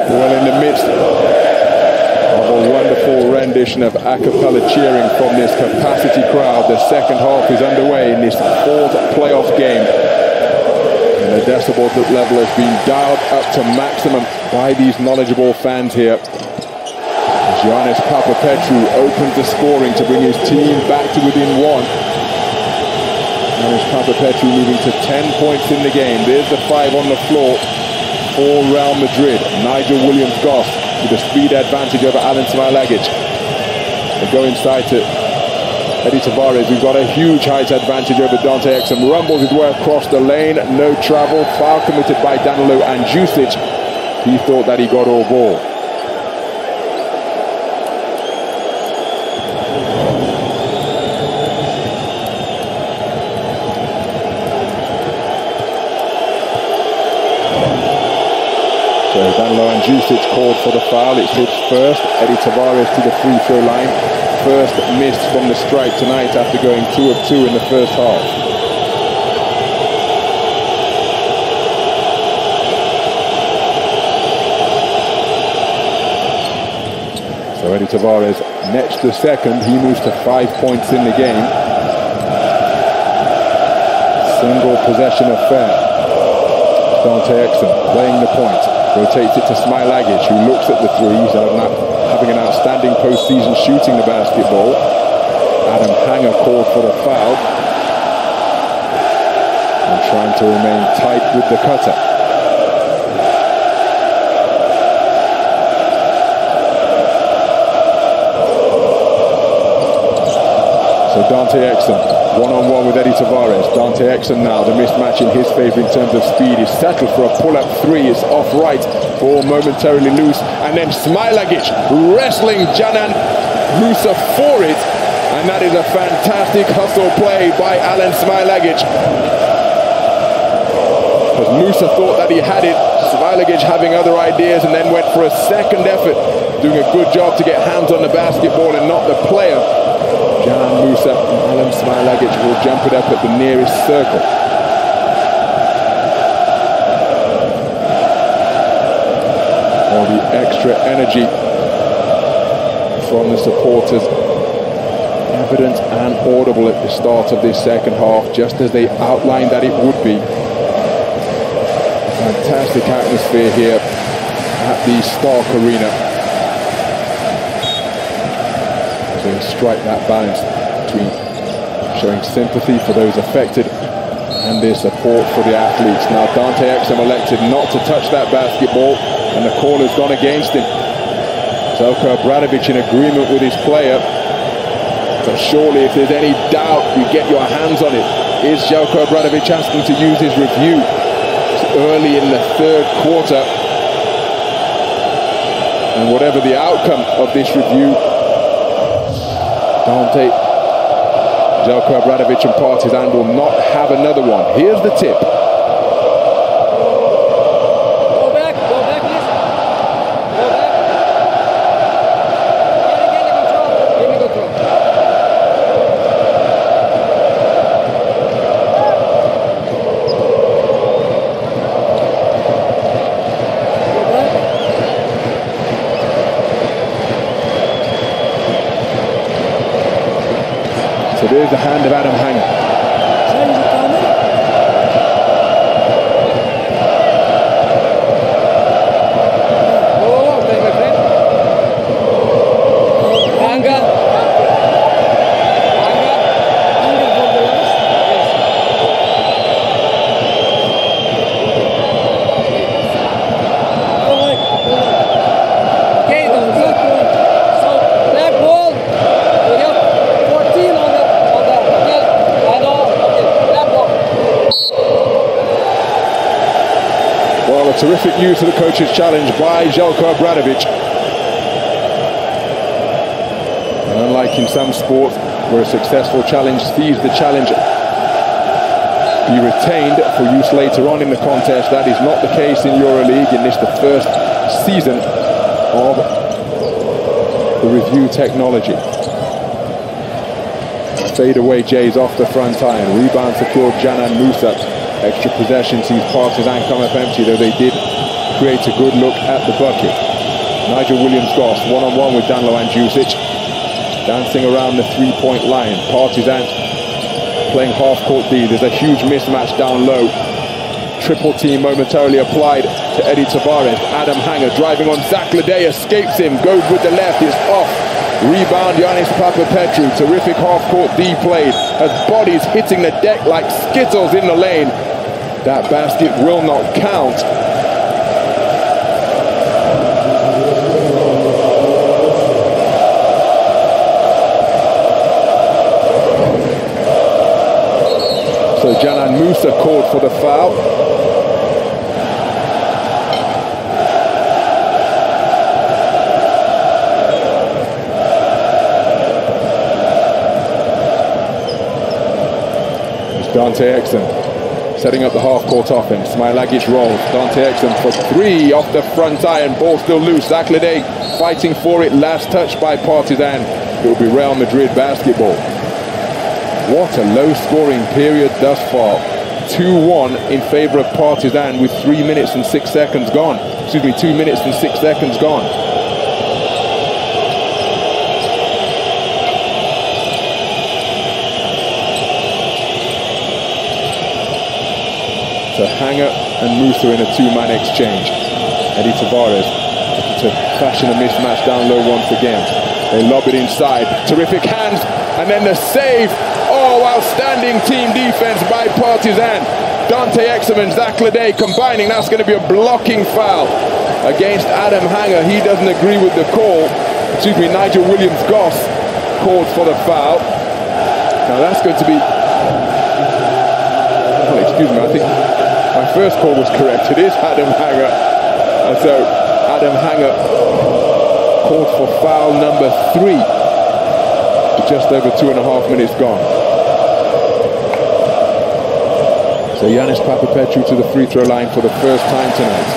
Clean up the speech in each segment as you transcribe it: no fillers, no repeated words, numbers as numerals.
Well, in the midst of a wonderful rendition of a cappella cheering from this capacity crowd, the second half is underway in this fourth playoff game. And the decibel level has been dialed up to maximum by these knowledgeable fans here. Giannis Papapetrou opens the scoring to bring his team back to within one. Giannis Papapetrou moving to 10 points in the game. There's the 5 on the floor for Real Madrid. Nigel Williams-Goss with a speed advantage over Alen Smailagic. They go inside to Eddie Tavares, who's got a huge height advantage over Dante Exum. Rumbles his way across the lane, no travel. Foul committed by Danilo Andjusic. He thought that he got all ball. Danilo Andjusic called for the foul. It's his first. Eddie Tavares to the free throw line. First miss from the stripe tonight after going 2 of 2 in the first half. So Eddie Tavares next to second. He moves to 5 points in the game. Single possession affair. Dante Exum playing the point. Rotates it to Smailagic, who looks at the threes, having an outstanding postseason shooting the basketball. Adam Hanger called for the foul. And trying to remain tight with the cutter. So Dante Exum, one-on-one with Eddie Tavares. Dante Exum now, the mismatch in his favor in terms of speed. He's settled for a pull-up three. It's off right, ball momentarily loose. And then Smailagic wrestling Canan Musa for it. And that is a fantastic hustle play by Alen Smailagic. Because Musa thought that he had it. Smailagic having other ideas and then went for a second effort. Doing a good job to get hands on the basketball and not the player. Canan Musa and Alen Smailagic will jump it up at the nearest circle. All the extra energy from the supporters, evident and audible at the start of this second half, just as they outlined that it would be. Fantastic atmosphere here at the Stark Arena. They strike that balance between showing sympathy for those affected and their support for the athletes. Now Dante Exum elected not to touch that basketball and the call has gone against him. Željko Obradović in agreement with his player. But surely if there's any doubt, you get your hands on it. Is Željko Obradović asking to use his review? It's early in the third quarter. And whatever the outcome of this review, Dante, Željko Obradović and Partizan will not have another one. Here's the tip. Go back, please. Go back. Give me control. So there's the hand of Adam Hanger. Terrific use of the coach's challenge by Željko Obradović. And unlike in some sports where a successful challenge sees the challenge be retained for use later on in the contest, that is not the case in EuroLeague in this, the first season of the review technology. Fade away Jays off the front iron. Rebound secured Canan Musa. Extra possession sees Partizan come up empty, though they did creates a good look at the bucket. Nigel Williams-Goss, one-on-one with Danilo Andjusic, dancing around the three-point line. Partizan playing half-court D. There's a huge mismatch down low. Triple team momentarily applied to Eddie Tavares. Adam Hanger driving on Zach Ledee, escapes him, goes with the left, it's off. Rebound, Giannis Papapetru. Terrific half-court D played as bodies hitting the deck like skittles in the lane. That basket will not count. So Canan Musa called for the foul. Dante Exum setting up the half-court offense. Smilagic rolls. Dante Exum for three off the front iron. Ball still loose. Zach Ledee fighting for it. Last touch by Partizan. It will be Real Madrid basketball. What a low-scoring period thus far. 2-1 in favor of Partizan with 3 minutes and 6 seconds gone. Excuse me, 2 minutes and 6 seconds gone. So Hanger and Musa in a two-man exchange. Eddie Tavares to fashion a mismatch down low once again. They lob it inside. Terrific hands, and then the save. Oh, outstanding team defense by Partizan. Dante Exum and Zach Ledee combining. That's going to be a blocking foul against Adam Hanger. He doesn't agree with the call. Excuse me, Nigel Williams-Goss called for the foul. Now that's going to be... Oh, excuse me, I think my first call was correct. It is Adam Hanger. And so Adam Hanger called for foul number 3 with just over 2.5 minutes gone. So Giannis Papapetru to the free throw line for the first time tonight.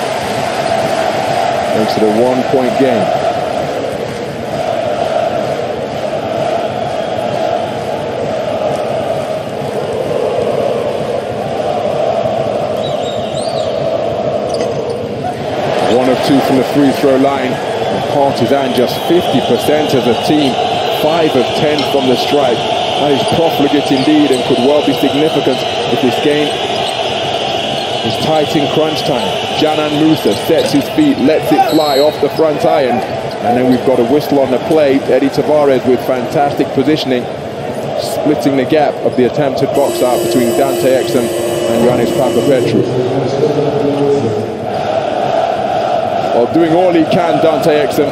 Makes it a 1-point game. Two from the free throw line. Partizan just 50% as a team, 5 of 10 from the stripe. That is profligate indeed and could well be significant if this game is tight in crunch time. Canan Musa sets his feet, lets it fly off the front iron, and then we've got a whistle on the play. Eddie Tavares with fantastic positioning, splitting the gap of the attempted box out between Dante Exum and Giannis Papapetru. Well, doing all he can, Dante Exum,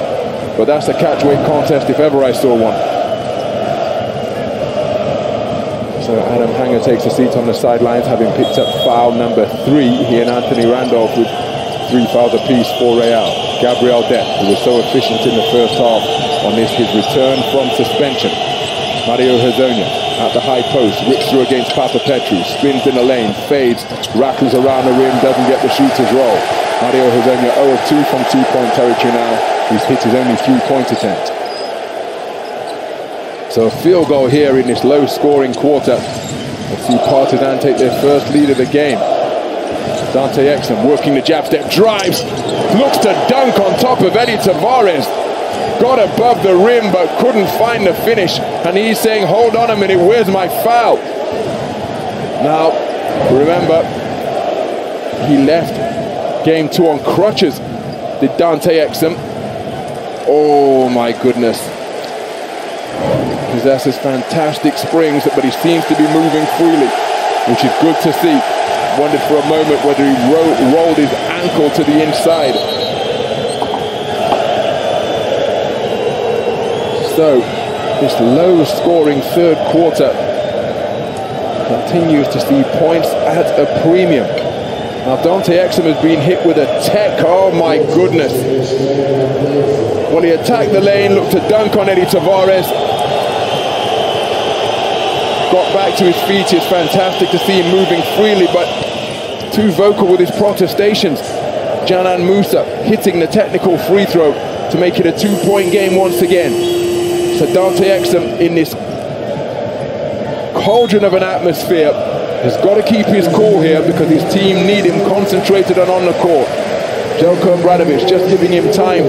but that's a catch-weight contest if ever I saw one. So Adam Hanger takes a seat on the sidelines, having picked up foul number 3. He and Anthony Randolph with 3 fouls apiece for Real. Gabriel Depp, who was so efficient in the first half on his return from suspension. Mario Hezonja at the high post, whips through against Papapetru, spins in the lane, fades, rattles around the rim, doesn't get the shooter's roll. Mario Hezonja 0 of 2 from 2-point territory now. He's hit his only 3-point attempt. So a field goal here in this low-scoring quarter. Let's see Partizan take their first lead of the game. Dante Exum working the jab step, drives, looks to dunk on top of Eddie Tavares. Got above the rim but couldn't find the finish. And he's saying, hold on a minute, where's my foul? Now, remember, he left Game 2 on crutches, did Dante Exum. Oh my goodness. Possesses fantastic springs, but he seems to be moving freely, which is good to see. Wondered for a moment whether he rolled his ankle to the inside. So, this low-scoring third quarter continues to see points at a premium. Now Dante Exum has been hit with a tech, oh my goodness. Well, he attacked the lane, looked to dunk on Eddie Tavares. Got back to his feet, it's fantastic to see him moving freely, but too vocal with his protestations. Canan Musa hitting the technical free throw to make it a 2-point game once again. So Dante Exum in this cauldron of an atmosphere has got to keep his cool here because his team need him concentrated and on the court. Jelko Obradovic just giving him time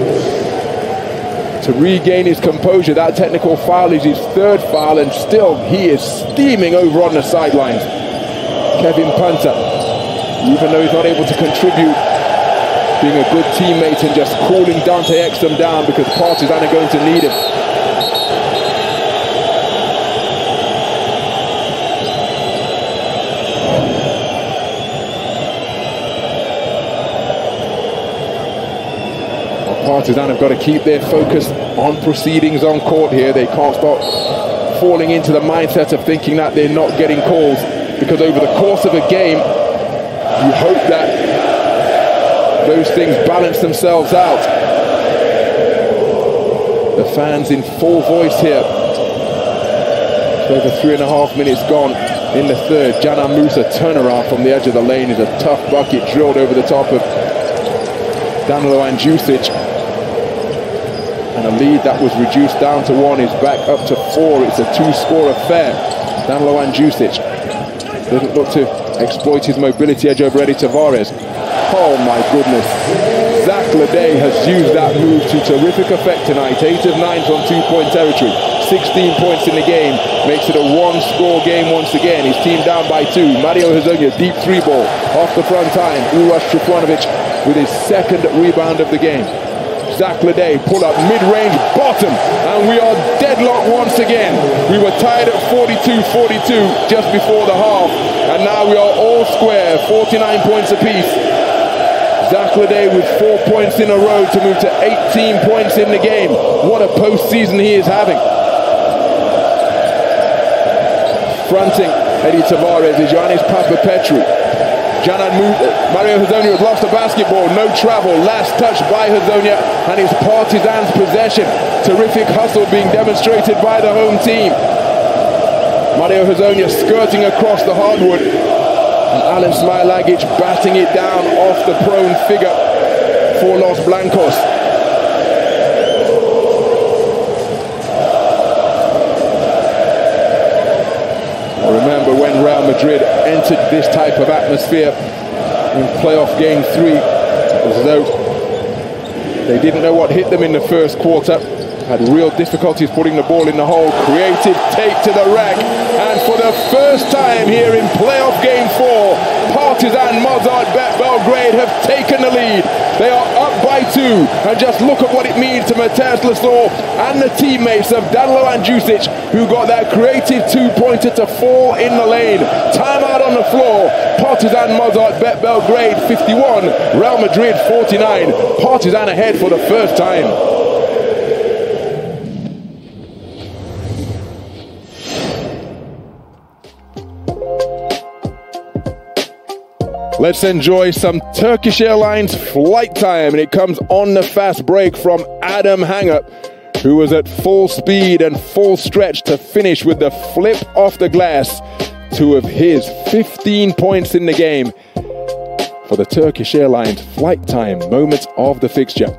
to regain his composure. That technical foul is his third foul, and still he is steaming over on the sidelines. Kevin Punter, even though he's not able to contribute, being a good teammate and just cooling Dante Exum down because Partizan are going to need him. Partizan have got to keep their focus on proceedings on court here. They can't start falling into the mindset of thinking that they're not getting calls, because over the course of a game, you hope that those things balance themselves out. The fans in full voice here. It's over 3.5 minutes gone in the third. Canan Musa turnaround from the edge of the lane is a tough bucket drilled over the top of Danilo Andjusic. And a lead that was reduced down to 1 is back up to 4. It's a 2-score affair. Danilo Andjusic doesn't look to exploit his mobility edge over Eddie Tavares. Oh my goodness. Zach Ledee has used that move to terrific effect tonight. 8 of 9 from 2-point territory. 16 points in the game. Makes it a 1-score game once again. His team down by 2. Mario Hezonja, deep 3 ball. Off the front time. Uroš Trifanovic with his second rebound of the game. Zach Ledee pull up mid-range bottom, and we are deadlocked once again. We were tied at 42-42 just before the half, and now we are all square, 49 points apiece. Zach Ledee with 4 points in a row to move to 18 points in the game. What a postseason he is having. Fronting Eddie Tavares is Giannis Papapetru. Mario Hezonja has lost the basketball, no travel, last touch by Hezonja, and it's Partizan's possession. Terrific hustle being demonstrated by the home team. Mario Hezonja skirting across the hardwood, and Alen Smailagic batting it down off the prone figure for Los Blancos. Remember when Real Madrid entered this type of atmosphere in playoff game 3, it was as though they didn't know what hit them in the first quarter, had real difficulties putting the ball in the hole. Creative take to the rack, and for the first time here in playoff game 4, Partizan Mozart Belgrade have taken the lead. They are up by 2, and just look at what it means to Mateusz Lesor and the teammates of Danilo Andjusic, who got that creative 2-pointer to fall in the lane. Timeout on the floor. Partizan Mozart Belgrade 51, Real Madrid 49. Partizan ahead for the first time. Let's enjoy some Turkish Airlines flight time, and it comes on the fast break from Adam Hanger, who was at full speed and full stretch to finish with the flip off the glass. 2 of his 15 points in the game for the Turkish Airlines flight time moments of the fixture.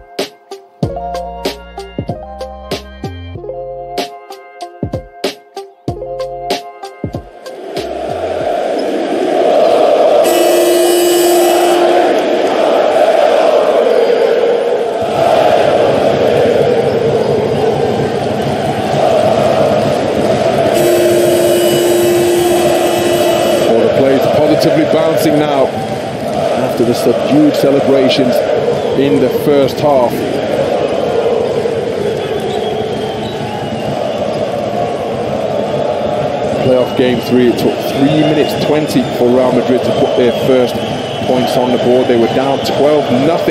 Bouncing now after the subdued celebrations in the first half. Playoff game 3, it took 3 minutes 20 for Real Madrid to put their first points on the board. They were down 12-0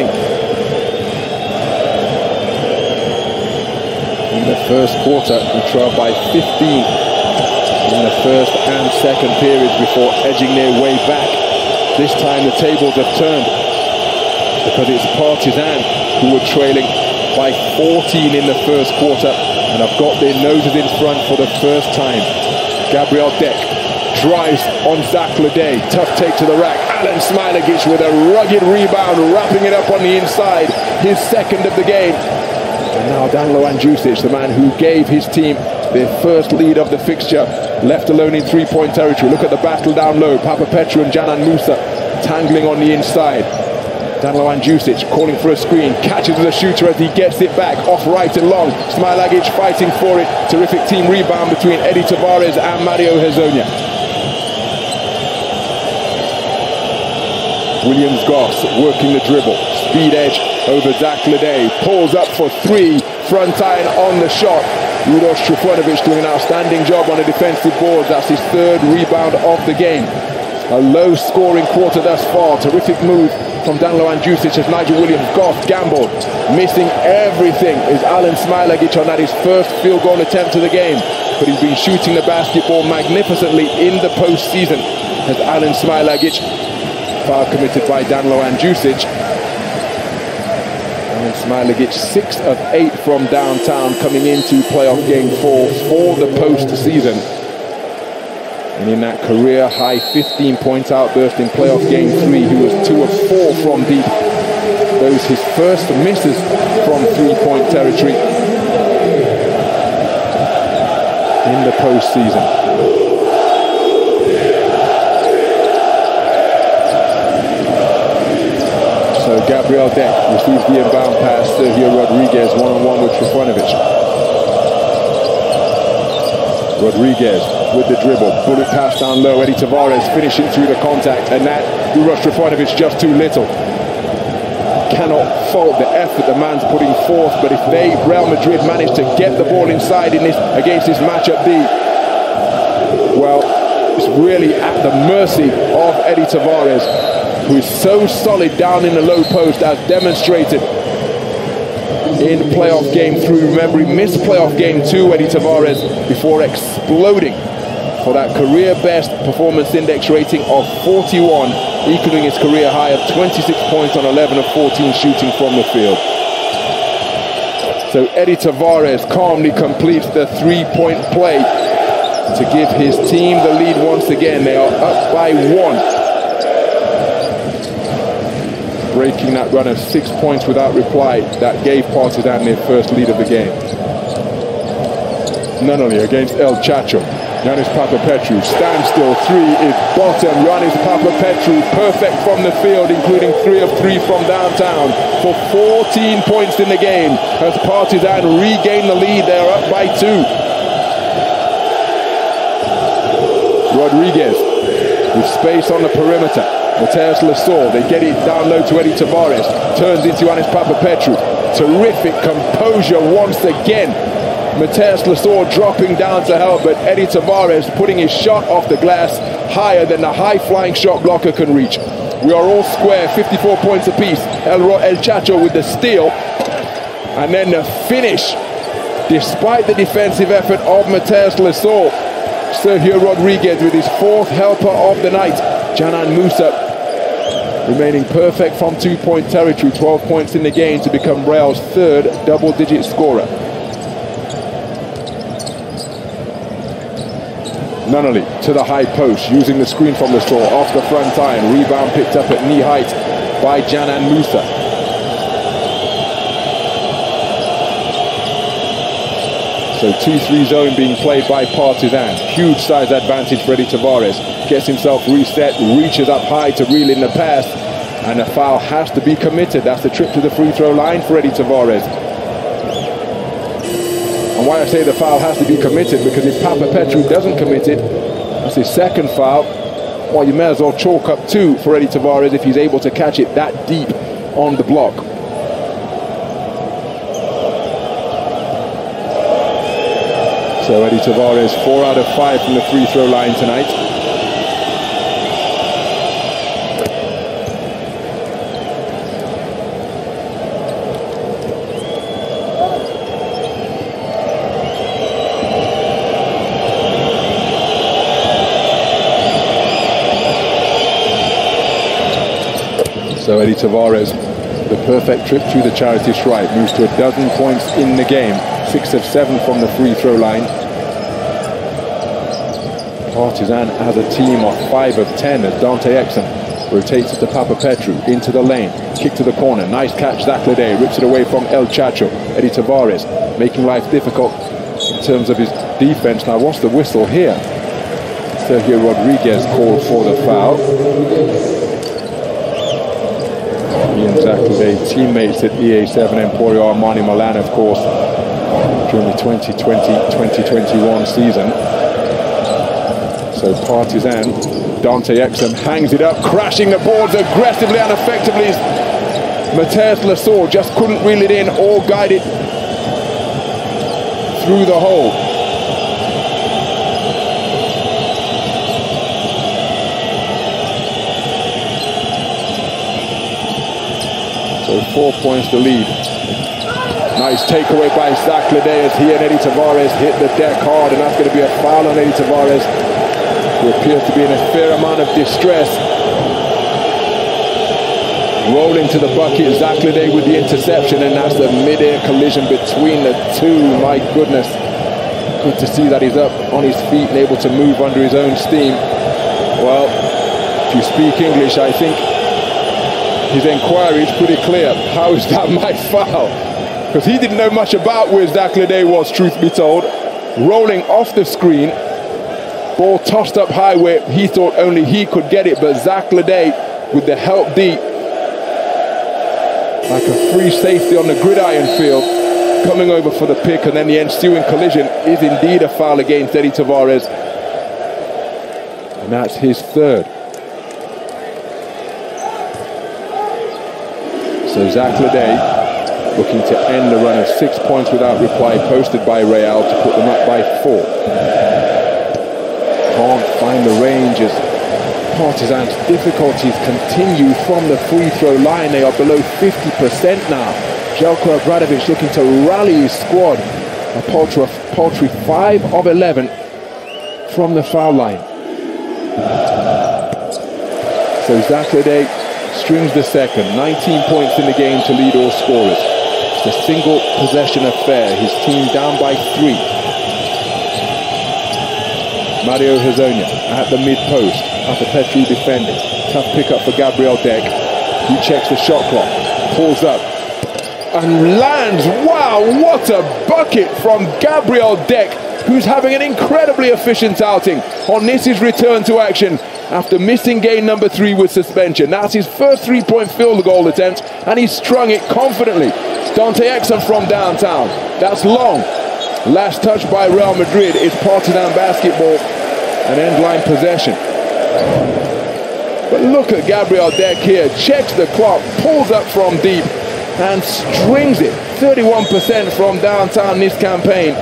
in the first quarter. We trailed by 15 in the first and second periods before edging their way back. This time the tables have turned, because it's Partizan who were trailing by 14 in the first quarter and have got their noses in front for the first time. Gabriel Deck drives on Zach Ledee. Tough take to the rack. Alen Smailagic with a rugged rebound, wrapping it up on the inside. His second of the game. And now Danilo Andjusic, the man who gave his team their first lead of the fixture, left alone in 3-point territory. Look at the battle down low. Papapetru and Canan Musa tangling on the inside. Danilo Andjusic calling for a screen, catches the shooter as he gets it back, off right and long. Smilagic fighting for it. Terrific team rebound between Eddie Tavares and Mario Hezonja. Williams Goss working the dribble. Speed edge over Zach Lede. Pulls up for three. Front iron on the shot. Uros Trifunovic doing an outstanding job on the defensive board. That's his third rebound of the game. A low-scoring quarter thus far. Terrific move from Danilo Andjusic as Nigel Williams-Goss gambled. Missing everything is Alen Smilagic on that, his first field goal attempt of the game. But he's been shooting the basketball magnificently in the postseason as Alen Smilagic. Foul committed by Danilo Andjusic. Alen Smilagic 6 of 8 from downtown coming into playoff game 4 for the postseason. And in that career-high 15-point outburst in playoff game 3, he was 2 of 4 from deep. Those his first misses from three-point territory in the postseason. So Gabriel Deck receives the inbound pass. Sergio Rodriguez one-on-one with Trifunovic. Rodriguez with the dribble, bullet pass down low. Eddie Tavares finishing through the contact, and that Uros Trifunovic just too little. Cannot fault the effort the man's putting forth, but if Real Madrid manage to get the ball inside in this against this matchup D, well, it's really at the mercy of Eddie Tavares, who is so solid down in the low post as demonstrated in playoff game 3. Remember, he missed playoff game 2, Eddie Tavares, before exploding for that career best performance index rating of 41, equaling his career high of 26 points on 11 of 14 shooting from the field. So Eddie Tavares calmly completes the three-point play to give his team the lead once again. They are up by 1. Breaking that run of 6 points without reply that gave Partizan their first lead of the game. Nunnally against El Chacho. Yanis Papapetru, standstill, 3 is bottom. Yanis Papapetru, perfect from the field, including 3 of 3 from downtown for 14 points in the game. As Partizan regain the lead, they are up by 2. Rodriguez with space on the perimeter. Mateus Lasor, they get it down low to Eddie Tavares. Turns into Yanis Papapetru. Terrific composure once again. Mateus Lasor dropping down to help, but Eddie Tavares putting his shot off the glass higher than the high-flying shot blocker can reach. We are all square, 54 points apiece. El Chacho with the steal. And then the finish, despite the defensive effort of Mateus Lasor. Sergio Rodriguez with his 4th helper of the night. Canan Musa remaining perfect from 2-point territory, 12 points in the game to become Real's 3rd double-digit scorer. Nunnally to the high post, using the screen from Lasor off the front iron. Rebound picked up at knee height by Canan Musa. So 2-3 zone being played by Partizan. Huge size advantage for Eddie Tavares. Gets himself reset, reaches up high to reel in the pass, and a foul has to be committed. That's the trip to the free throw line for Eddie Tavares. And why I say the foul has to be committed, because if Papapetru doesn't commit it, that's his 2nd foul. Well, you may as well chalk up 2 for Eddie Tavares if he's able to catch it that deep on the block. So Eddie Tavares 4 out of 5 from the free throw line tonight. So Eddie Tavares, the perfect trip through the charity stripe, moves to 12 points in the game, 6 of 7 from the free throw line. Partizan has a team of 5 of 10 as Dante Exum rotates it to Papapetru into the lane, kick to the corner, nice catch. Zach Lede rips it away from El Chacho. Eddie Tavares making life difficult in terms of his defense. Now what's the whistle here? Sergio Rodriguez called for the foul. He and Zach Lede, teammates at EA7 Emporio Armani Milan, of course, during the 2020-2021 season. So Partizan, Dante Exum hangs it up, crashing the boards aggressively and effectively. Mateus Lasor just couldn't reel it in or guide it through the hole. So 4 points to lead. Nice takeaway by Zach Lede as he and Eddie Tavares hit the deck hard, and that's going to be a foul on Eddie Tavares, who appears to be in a fair amount of distress. Rolling to the bucket, Zach Lede with the interception, and that's a mid-air collision between the two. My goodness. Good to see that he's up on his feet and able to move under his own steam. Well, if you speak English, I think his inquiry is pretty clear. How is that my foul? Because he didn't know much about where Zach Lede was, truth be told. Rolling off the screen, ball tossed up high where he thought only he could get it, but Zach Lede with the help deep, like a free safety on the gridiron field, coming over for the pick, and then the ensuing collision is indeed a foul against Eddie Tavares. And that's his third. So Zach Lede looking to end the run of 6 points without reply posted by Real to put them up by 4. Can't find the range as Partizan's difficulties continue from the free throw line. They are below 50% now. Jelko Obradovic looking to rally his squad. A paltry 5 of 11 from the foul line. So Zach Lede strings the second. 19 points in the game to lead all scorers. It's a single possession affair. His team down by 3. Mario Hezonja at the mid post. After Petru defending. Tough pickup for Gabriel Deck. He checks the shot clock. Pulls up. And lands. Wow, what a bucket from Gabriel Deck, who's having an incredibly efficient outing on this his return to action after missing game number 3 with suspension. That's his first 3-point field goal attempt, and he strung it confidently. Dante Exum from downtown. That's long. Last touch by Real Madrid is Partizan basketball, an end-line possession. But look at Gabriel Deck here. Checks the clock, pulls up from deep, and strings it. 31% from downtown this campaign.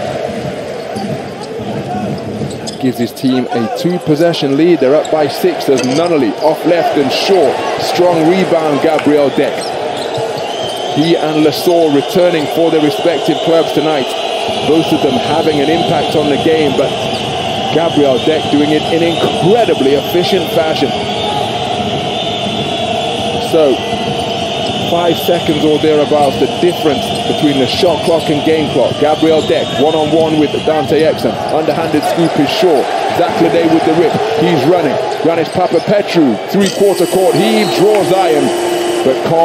Gives his team a 2-possession lead. They're up by 6 as Nunnally off left and short. Strong rebound, Gabriel Deck. He and Lasor returning for their respective clubs tonight. Both of them having an impact on the game, but Gabriel Deck doing it in incredibly efficient fashion. So 5 seconds or thereabouts, the difference between the shot clock and game clock. Gabriel Deck, one-on-one with Dante Exum. Underhanded scoop is short. Zach Lede with the rip. He's running. Giannis Papapetru, 3-quarter court. He draws iron, but can't.